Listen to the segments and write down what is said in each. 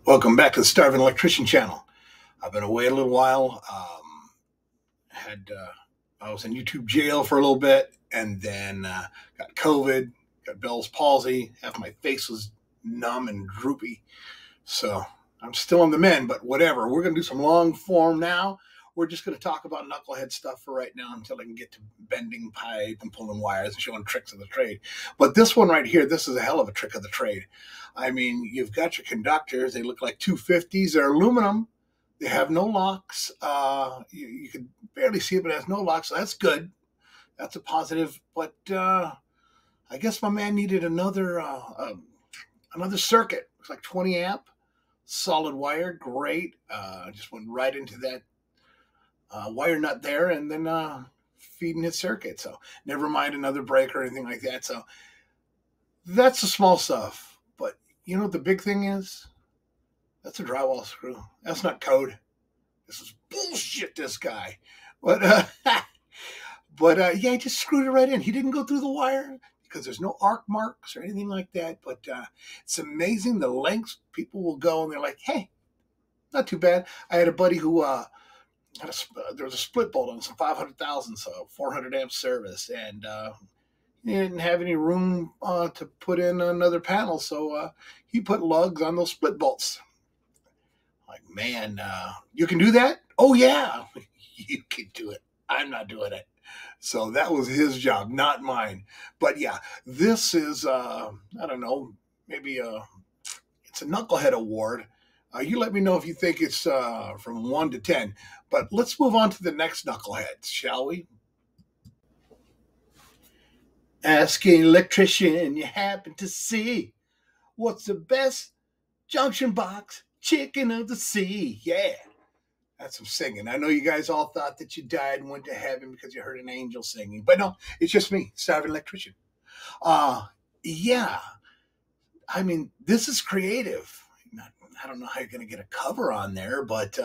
Welcome back to the Starving Electrician channel. I've been away a little while. I was in YouTube jail for a little bit, and then got COVID, got Bell's palsy. Half my face was numb and droopy. So I'm still on the mend, but whatever. We're going to do some long form now. We're just going to talk about knucklehead stuff for right now until I can get to bending pipe and pulling wires and showing tricks of the trade. But this one right here, this is a hell of a trick of the trade. I mean, you've got your conductors. They look like 250s. They're aluminum. They have no locks. You can barely see it, but it has no locks, so that's good. That's a positive. But I guess my man needed another circuit. It's like 20 amp, solid wire, great. Just went right into that wire nut there, and then feeding his circuit. So never mind another break or anything like that. So that's the small stuff. But you know what the big thing is? That's a drywall screw. That's not code. This is bullshit, this guy. But yeah, he just screwed it right in. He didn't go through the wire because there's no arc marks or anything like that. But it's amazing the lengths people will go, and they're like, hey, not too bad. I had a buddy who there was a split bolt on some 500,000, so 400 amp service, and he didn't have any room to put in another panel, so he put lugs on those split bolts. Like, man, you can do that? Oh, yeah, you can do it. I'm not doing it. So that was his job, not mine. But yeah, this is, I don't know, maybe it's a knucklehead award. You let me know if you think it's from 1 to 10. But let's move on to the next knucklehead, shall we? Ask an electrician you happen to see, what's the best junction box chicken of the sea? Yeah, that's some singing. I know you guys all thought that you died and went to heaven because you heard an angel singing. But no, it's just me, Starving Electrician. Yeah, I mean, this is creative. I don't know how you're going to get a cover on there, but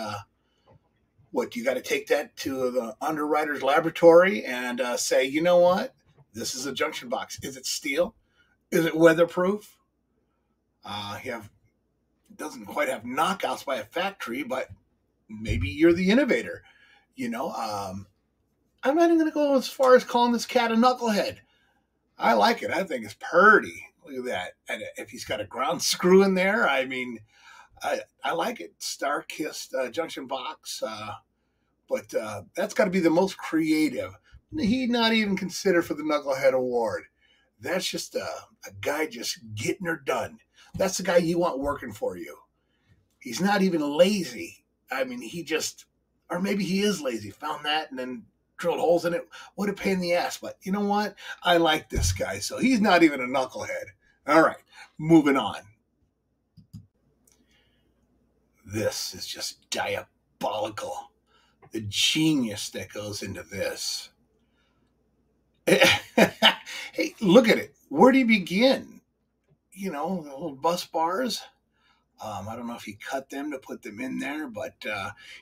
what, you got to take that to the underwriter's laboratory and say, you know what? This is a junction box. Is it steel? Is it weatherproof? It doesn't quite have knockouts by a factory, but maybe you're the innovator. You know, I'm not even going to go as far as calling this cat a knucklehead. I like it. I think it's purty. Look at that. And if he's got a ground screw in there, I mean, I like it. Star-kissed junction box. But that's got to be the most creative. He'd not even considered for the Knucklehead Award. That's just a guy just getting her done. That's the guy you want working for you. He's not even lazy. I mean, or maybe he is lazy. Found that and then drilled holes in it. What a pain in the ass. But you know what? I like this guy. So he's not even a knucklehead. All right, moving on. This is just diabolical. The genius that goes into this. Hey, look at it. Where do you begin? You know, the little bus bars. I don't know if he cut them to put them in there, but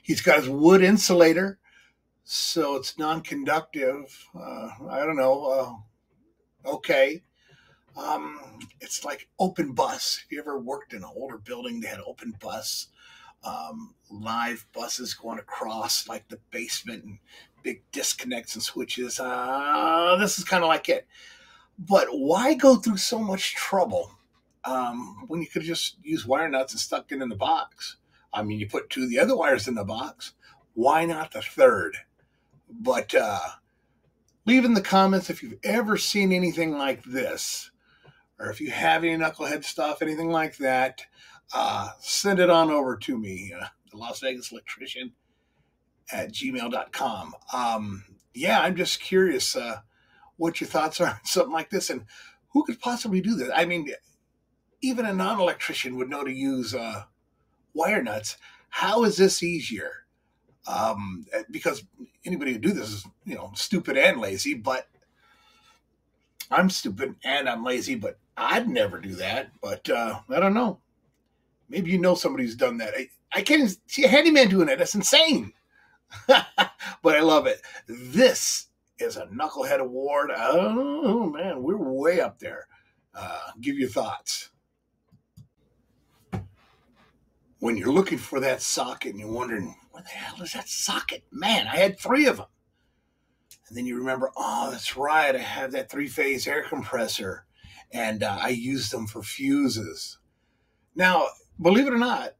he's got his wood insulator, so it's non-conductive. I don't know. Okay. It's like open bus. If you ever worked in an older building, they had open bus. Live buses going across like the basement and big disconnects and switches. This is kind of like it. But why go through so much trouble when you could just use wire nuts and stuck it in the box? I mean, you put 2 of the other wires in the box. Why not the third? But leave in the comments if you've ever seen anything like this, or if you have any knucklehead stuff, anything like that. Send it on over to me, the Las Vegas Electrician at gmail.com. Yeah, I'm just curious what your thoughts are on something like this, and who could possibly do this? I mean, even a non-electrician would know to use wire nuts. How is this easier? Because anybody who do this is, you know, stupid and lazy, but I'm stupid and I'm lazy, but I'd never do that. But I don't know. Maybe you know somebody who's done that. I can't even see a handyman doing it. That's insane. But I love it. This is a Knucklehead Award. Oh, man, we're way up there. Give your thoughts. when you're looking for that socket and you're wondering, where the hell is that socket? Man, I had 3 of them. And then you remember, oh, that's right, I have that 3-phase air compressor, and I use them for fuses. Now, believe it or not,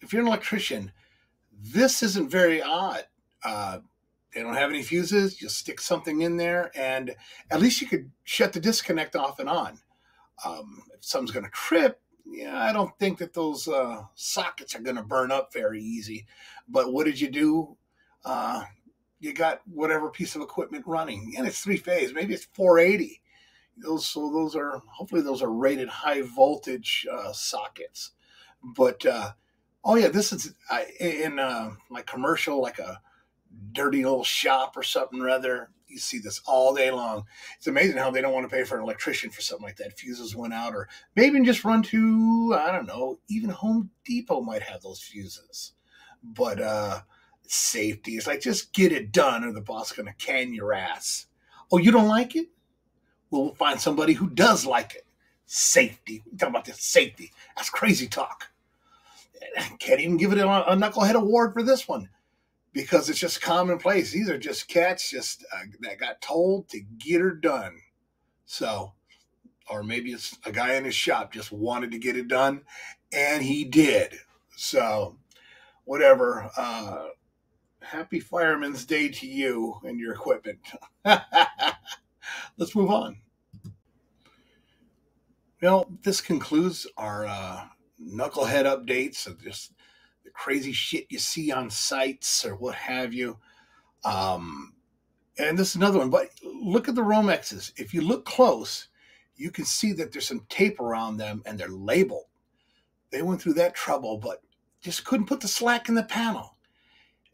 if you're an electrician, this isn't very odd. They don't have any fuses. You stick something in there, and at least you could shut the disconnect off and on. If something's going to trip, yeah, I don't think that those sockets are going to burn up very easy. But what did you do? You got whatever piece of equipment running, and it's 3-phase. Maybe it's 480. Those are, hopefully those are rated high voltage sockets. But oh yeah, this is in like commercial, like a dirty old shop or something rather. You see this all day long. It's amazing how they don't want to pay for an electrician for something like that. Fuses went out, or maybe just run to, I don't know, even Home Depot might have those fuses. But safety, it's like, just get it done or the boss is going to can your ass. Oh, you don't like it? Well, we'll find somebody who does like it. Safety. We're talking about this safety. That's crazy talk. Can't even give it a knucklehead award for this one, because it's just commonplace. These are just cats that got told to get her done. So, or maybe it's a guy in his shop just wanted to get it done, and he did. So, whatever. Happy Fireman's Day to you and your equipment. Let's move on. Well, this concludes our knucklehead updates of just the crazy shit you see on sites or what have you. And this is another one, but look at the Romexes. If you look close, you can see that there's some tape around them and they're labeled. They went through that trouble, but just couldn't put the slack in the panel.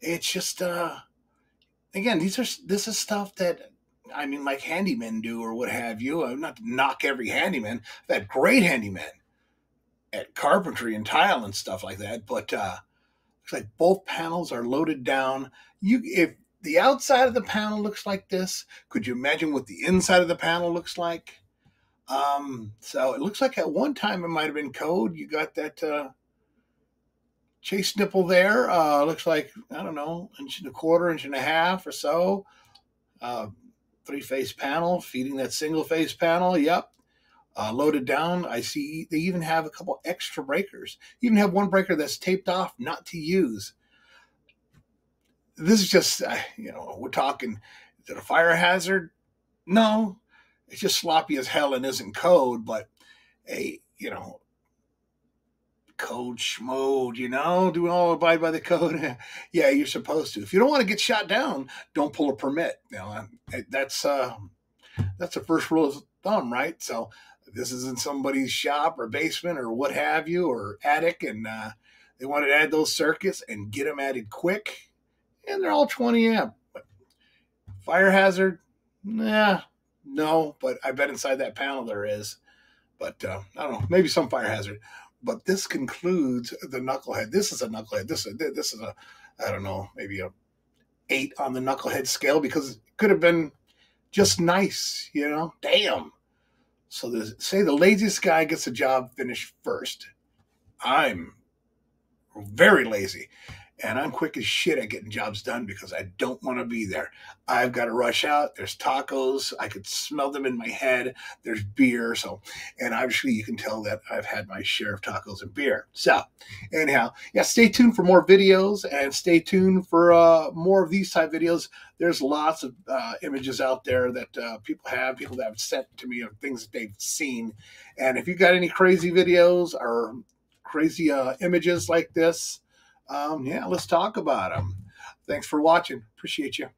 It's just, again, this is stuff that, I mean, like handymen do or what have you. I'm not to knock every handyman. I've had great handymen at carpentry and tile and stuff like that, but looks like both panels are loaded down. If the outside of the panel looks like this, could you imagine what the inside of the panel looks like? So it looks like at one time it might have been code. You got that chase nipple there. Looks like, I don't know, 1.25 1.5 or so. 3-phase panel feeding that single-phase panel. Yep. Loaded down. I see they even have a couple extra breakers. You even have one breaker that's taped off, not to use. This is just, we're talking, is it a fire hazard? No. It's just sloppy as hell and isn't code, but hey, code schmode, do we all abide by the code? Yeah, you're supposed to. If you don't want to get shot down, don't pull a permit. That's the first rule of thumb, right? So this is in somebody's shop or basement or what have you, or attic, and they want to add those circuits and get them added quick, and they're all 20 amp. But fire hazard? Nah, no, but I bet inside that panel there is. But I don't know, maybe some fire hazard. But this concludes the knucklehead. This is a knucklehead. This is a, I don't know, maybe a 8 on the knucklehead scale, because it could have been just nice, Damn. So say the laziest guy gets the job finished first. I'm very lazy, and I'm quick as shit at getting jobs done because I don't want to be there. I've got to rush out. There's tacos. I could smell them in my head. There's beer. And obviously you can tell that I've had my share of tacos and beer. So anyhow, yeah, stay tuned for more videos, and stay tuned for more of these type videos. There's lots of images out there that people that have sent to me of things that they've seen. And if you got any crazy videos or crazy images like this, yeah, let's talk about them. Thanks for watching. Appreciate you.